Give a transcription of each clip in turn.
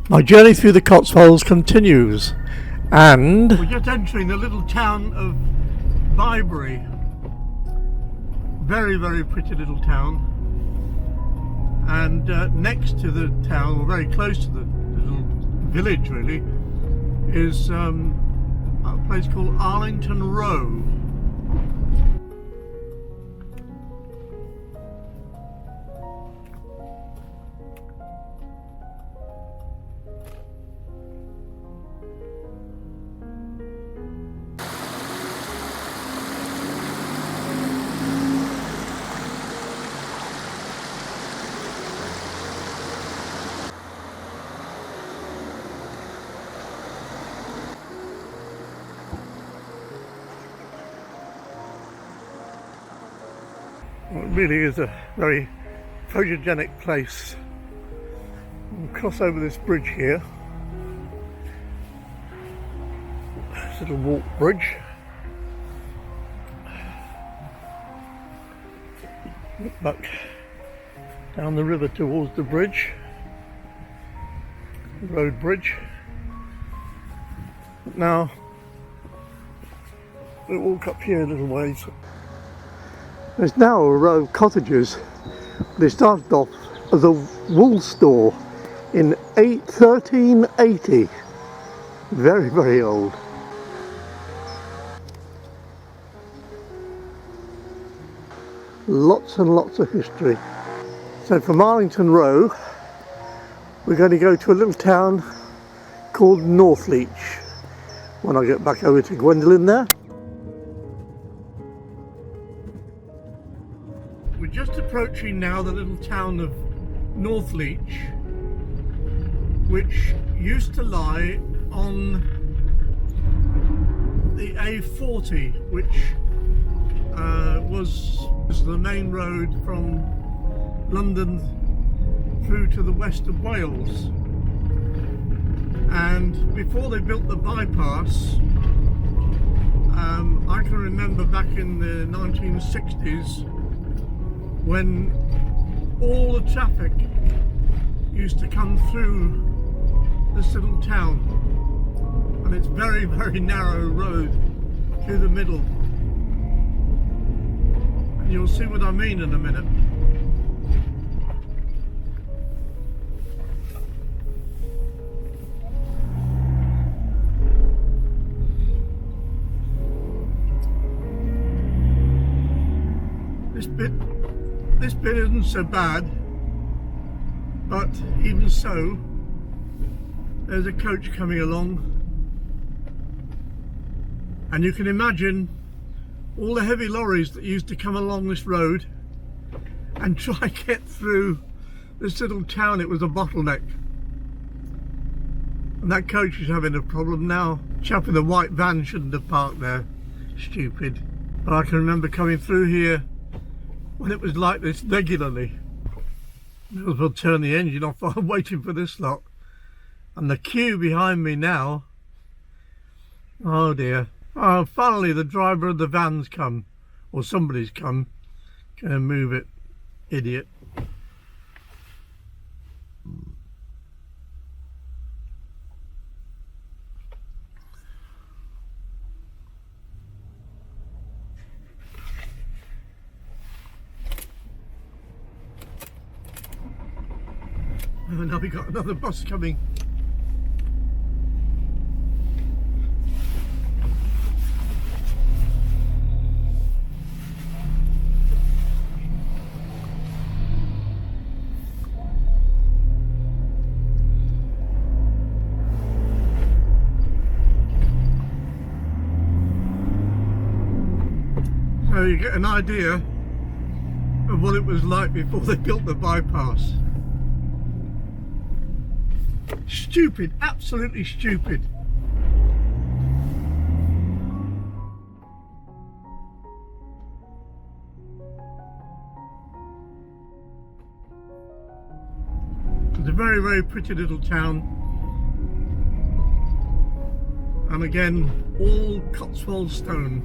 My journey through the Cotswolds continues, and we're just entering the little town of Bybury. Very, very pretty little town. And next to the town, or very close to the little village really, is a place called Arlington Row. Well, it really is a very photogenic place. We'll cross over this bridge here. This little walk bridge. Look back down the river towards the bridge. The road bridge. Now we'll walk up here a little ways. There's now a row of cottages. They started off as a wool store in 1380. Very, very old. Lots and lots of history. So from Arlington Row, we're going to go to a little town called Northleach when I get back over to Gwendolyn there. We're just approaching now the little town of Northleach, which used to lie on the A40, which was the main road from London through to the west of Wales. And before they built the bypass, I can remember back in the 1960s when all the traffic used to come through this little town, and it's very, very narrow road through the middle, and you'll see what I mean in a minute. This bit isn't so bad, but even so, there's a coach coming along, and you can imagine all the heavy lorries that used to come along this road and try and get through this little town. It was a bottleneck, and that coach is having a problem now. Chap in the white van shouldn't have parked there, stupid. But I can remember coming through here when it was like this regularly. Might as well turn the engine off while I'm waiting for this lot. And the queue behind me now. Oh dear. Oh, finally the driver of the van's come. Or somebody's come. Gonna move it. Idiot. Oh, now we got another bus coming. So you get an idea of what it was like before they built the bypass. Stupid, absolutely stupid. It's a very, very pretty little town. And again, all Cotswold stone.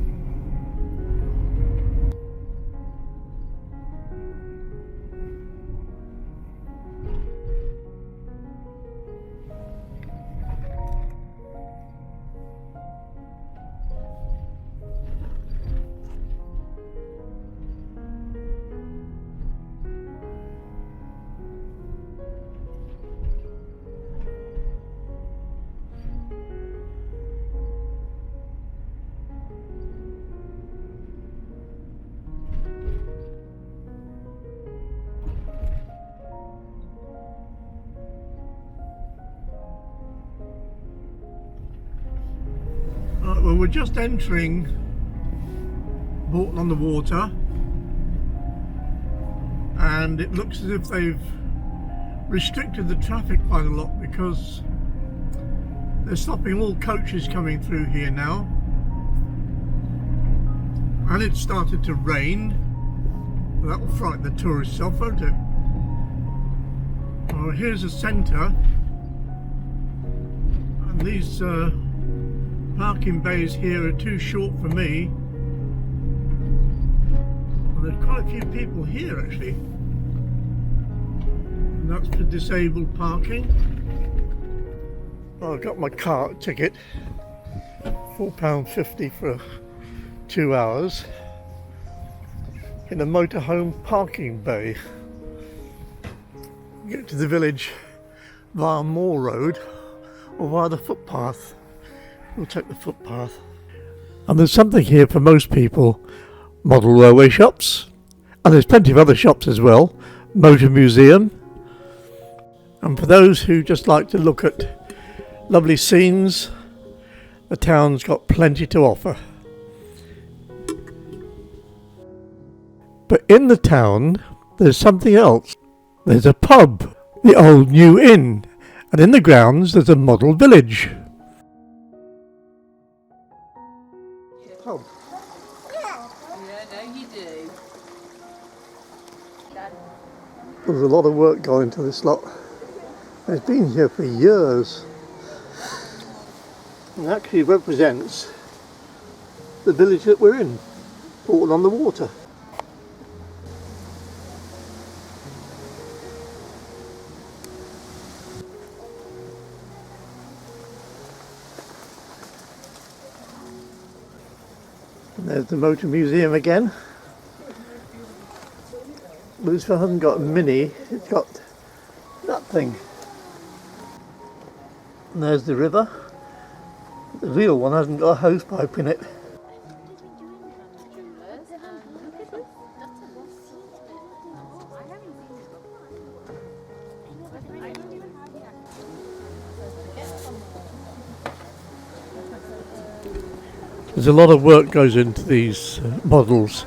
we're just entering Bourton on the Water, and it looks as if they've restricted the traffic quite a lot because they're stopping all coaches coming through here now. And it started to rain. That will frighten the tourists off, won't it? Well, here's the centre, and these parking bays here are too short for me. Well, there's quite a few people here actually, and that's for disabled parking. Well, I've got my car ticket, £4.50 for 2 hours in a motorhome parking bay. Get to the village via Moor Road or via the footpath. We'll take the footpath. And there's something here for most people. Model railway shops, and there's plenty of other shops as well. Motor museum. And for those who just like to look at lovely scenes, the town's got plenty to offer. But in the town, there's something else. There's a pub, the Old New Inn, and in the grounds there's a model village. Pub. Yeah, no, you do. There's a lot of work going into this lot. It's been here for years. And actually represents the village that we're in, Bourton on the Water. And there's the motor museum again. But this one hasn't got a mini, it's got that thing. And there's the river. The real one hasn't got a hose pipe in it. There's a lot of work goes into these models,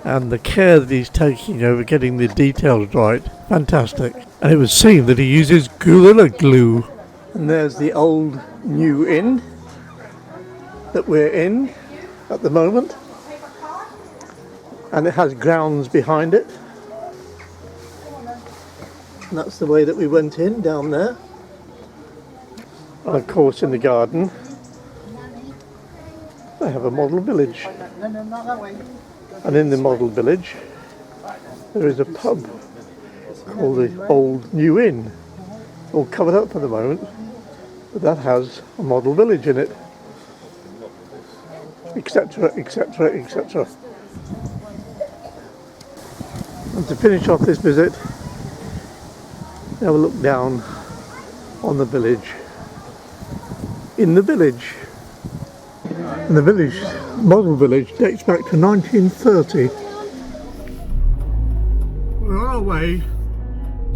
and the care that he's taking over getting the details right, fantastic. And it was seen that he uses Gorilla Glue. And there's the Old New Inn that we're in at the moment, and it has grounds behind it, and that's the way that we went in, down there. And of course in the garden they have a model village, and in the model village there is a pub called the Old New Inn, all covered up for the moment, but that has a model village in it, etc, etc, etc. And to finish off this visit, have a look down on the village. In the village, and the village, model village, dates back to 1930. We're on our way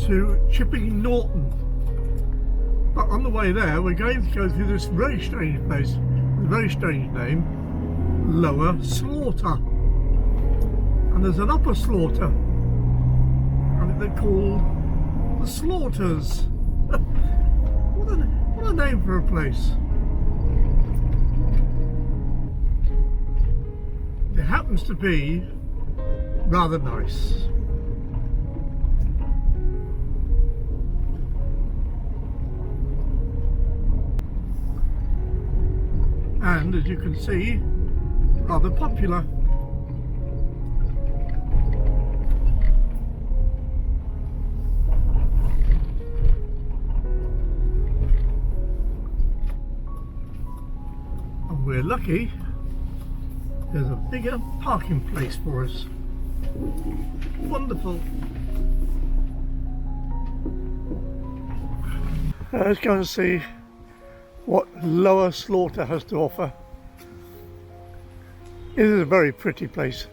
to Chipping Norton, but on the way there we're going to go through this very strange place, with a very strange name, Lower Slaughter. And there's an Upper Slaughter, and they're called the Slaughters. What a name for a place. It happens to be rather nice. And as you can see, rather popular. And we're lucky there's a bigger parking place for us. Wonderful. Let's go and see what Lower Slaughter has to offer. It is a very pretty place.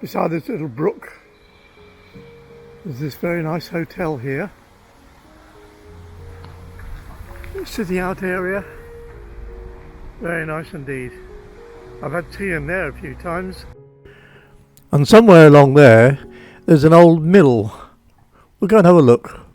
Beside this little brook, there's this very nice hotel here. Let's sitting out area. Very nice indeed. I've had tea in there a few times. And somewhere along there's an old mill. We'll go and have a look.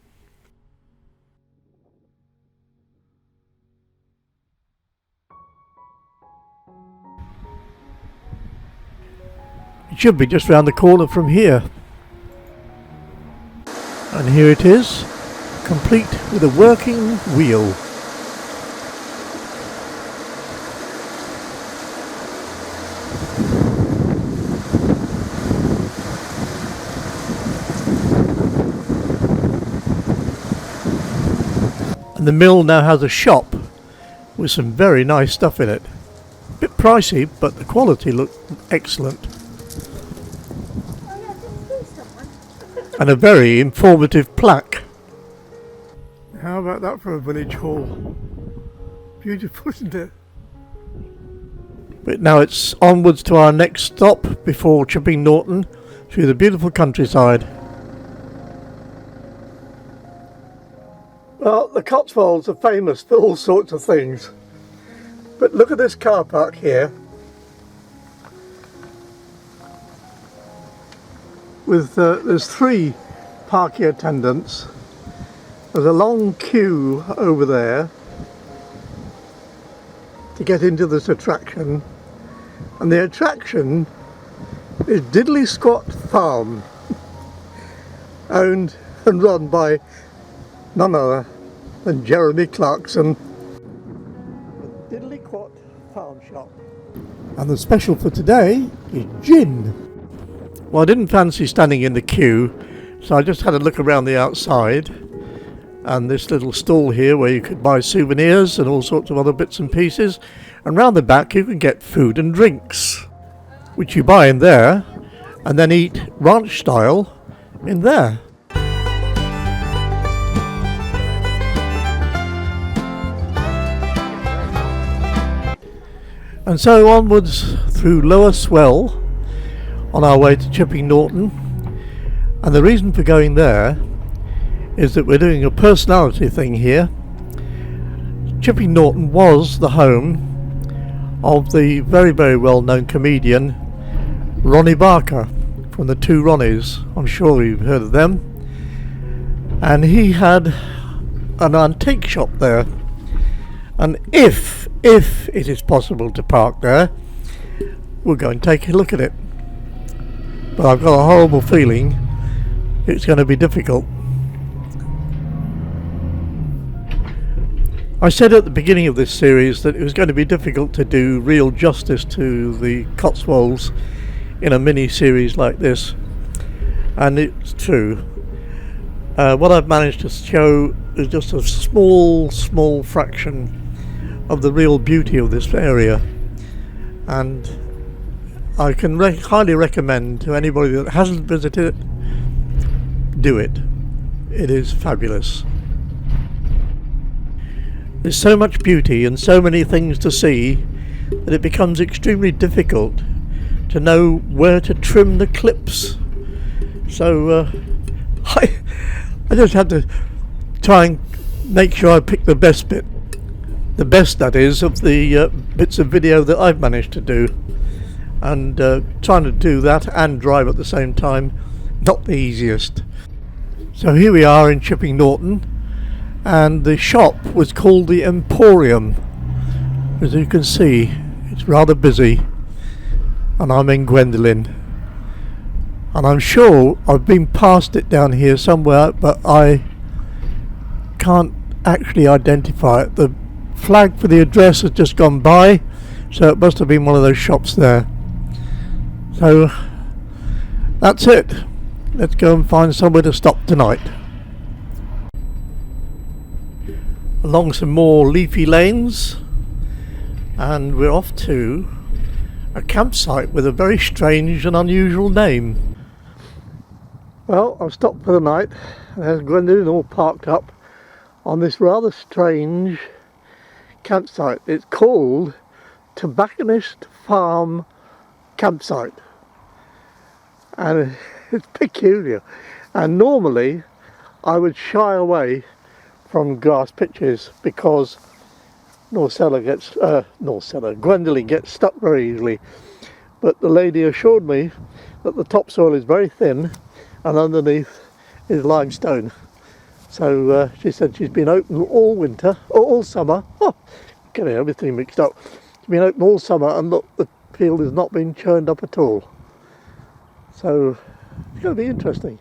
It should be just round the corner from here. And here it is, complete with a working wheel. And the mill now has a shop with some very nice stuff in it. A bit pricey, but the quality looked excellent. And a very informative plaque. How about that for a village hall? Beautiful, isn't it? But now it's onwards to our next stop before Chipping Norton through the beautiful countryside. Well, the Cotswolds are famous for all sorts of things. But look at this car park here. With there's 3 parking attendants. There's a long queue over there to get into this attraction, and the attraction is Diddley Squat Farm, owned and run by none other than Jeremy Clarkson. The Diddley Squat Farm Shop. And the special for today is gin. Well, I didn't fancy standing in the queue, so I just had a look around the outside, and this little stall here where you could buy souvenirs and all sorts of other bits and pieces, and round the back you can get food and drinks, which you buy in there and then eat ranch style in there. And so onwards through Lower Swell on our way to Chipping Norton, and the reason for going there is that we're doing a personality thing here. Chipping Norton was the home of the very, very well known comedian Ronnie Barker from the Two Ronnies. I'm sure you've heard of them. And he had an antique shop there, and if it is possible to park there, we'll go and take a look at it. But I've got a horrible feeling it's going to be difficult. I said at the beginning of this series that it was going to be difficult to do real justice to the Cotswolds in a mini-series like this, and it's true. What I've managed to show is just a small fraction of the real beauty of this area, and I can highly recommend to anybody that hasn't visited it, do it. It is fabulous. There's so much beauty and so many things to see that it becomes extremely difficult to know where to trim the clips. So I just had to try and make sure I pick the best bit. The best, that is, of the bits of video that I've managed to do. And trying to do that and drive at the same time, not the easiest. So here we are in Chipping Norton, and the shop was called the Emporium. As you can see, it's rather busy, and I'm in Gwendolyn, and I'm sure I've been past it down here somewhere, but I can't actually identify it. The flag for the address has just gone by, so it must have been one of those shops there. So that's it. Let's go and find somewhere to stop tonight. Along some more leafy lanes, and we're off to a campsite with a very strange and unusual name. Well, I've stopped for the night, and there's Gwendolyn all parked up on this rather strange campsite. It's called Tobacconist Farm Campsite, and it's peculiar, and normally I would shy away from grass pitches because Gwendoline gets stuck very easily. But the lady assured me that the topsoil is very thin and underneath is limestone. So she said she's been open all winter, or all summer. Oh, getting everything mixed up. She's been open all summer and look, the field has not been churned up at all. So it's going to be interesting.